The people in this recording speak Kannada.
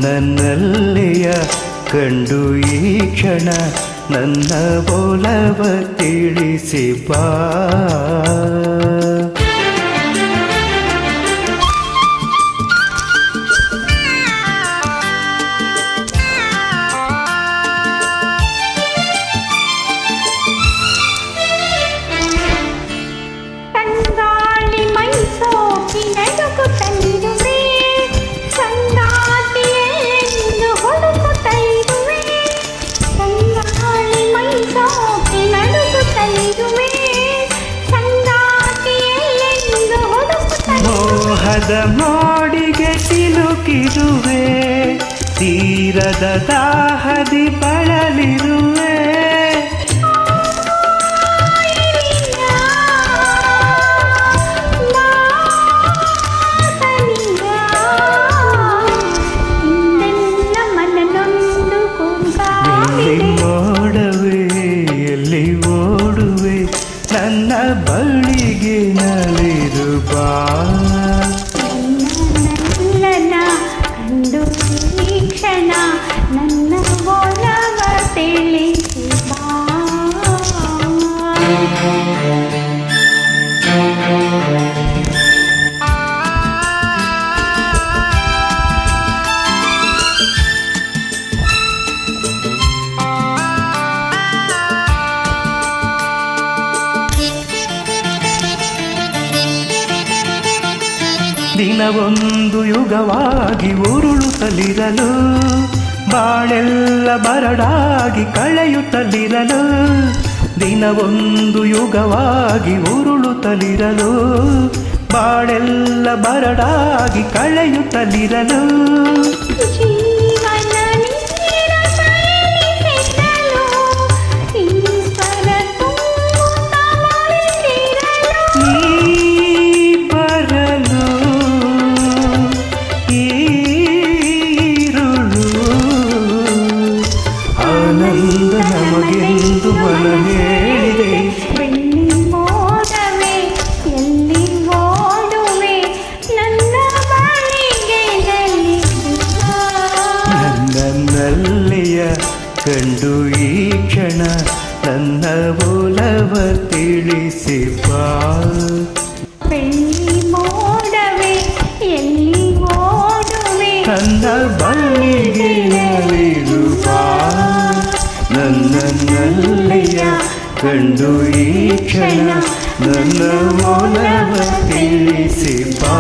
ನನ್ನಲ್ಲಿಯ ಕಂಡು ಈ ಕ್ಷಣ ನನ್ನ ಒಲವ ತಿಳಿಸಿ ಬಾ. ಮೋಹದ ಮೋಡಿಗೆ ಸಿಲುಕಿರುವೆ, ತೀರದ ದಾಹದಿ ಬಳಲಿರುವೆ. ಎಲ್ಲಿ ಮೋಡವೆ ಎಲ್ಲಿ ಓಡುವೆ, ನನ್ನ ಬಳಿಗೆ ನಲಿದು ಬಾ. ಕಂಡು ಈ ಕ್ಷಣ ನನ್ನ ಒಲವ ತಿಳಿಸಿ ಬಾ. ದಿನವೊಂದು ಯುಗವಾಗಿ ಉರುಳುತ್ತಲಿರಲು, ಬಾಳೆಲ್ಲ ಬರಡಾಗಿ ಕಳೆಯುತ್ತಲಿರಲು. ದಿನವೊಂದು ಯುಗವಾಗಿ ಉರುಳುತ್ತಲಿರಲು, ಬಾಳೆಲ್ಲ ಬರಡಾಗಿ ಕಳೆಯುತ್ತಲಿರಲು. ಆನಂದ ನಮಗೆಂದು ಮನ ಹೇಳಿದೆ, ಬೆಳ್ಳಿ ಮೋಡವೇ ಎಲ್ಲಿ ಓಡುವೆ, ನನ್ನ ಬಳಿಗೆ ನಲಿದು ಬಾ. ನನ್ನಲ್ಲಿಯ ಕಂಡು ಈ ಕ್ಷಣ ನನ್ನ ಒಲವ ತಿಳಿಸಿ ಬಾ. ಬೆಳ್ಳಿ ಮೋಡವೇ ಎಲ್ಲಿ ಓಡುವೆ, ನನ್ನ ಬಳಿಗೆ ನಲಿದು ಬಾ. ನನ್ನಲ್ಲಿಯ ಕಂಡು ಈ ಕ್ಷಣ ನನ್ನ ಒಲವ ತಿಳಿಸಿ ಬಾ.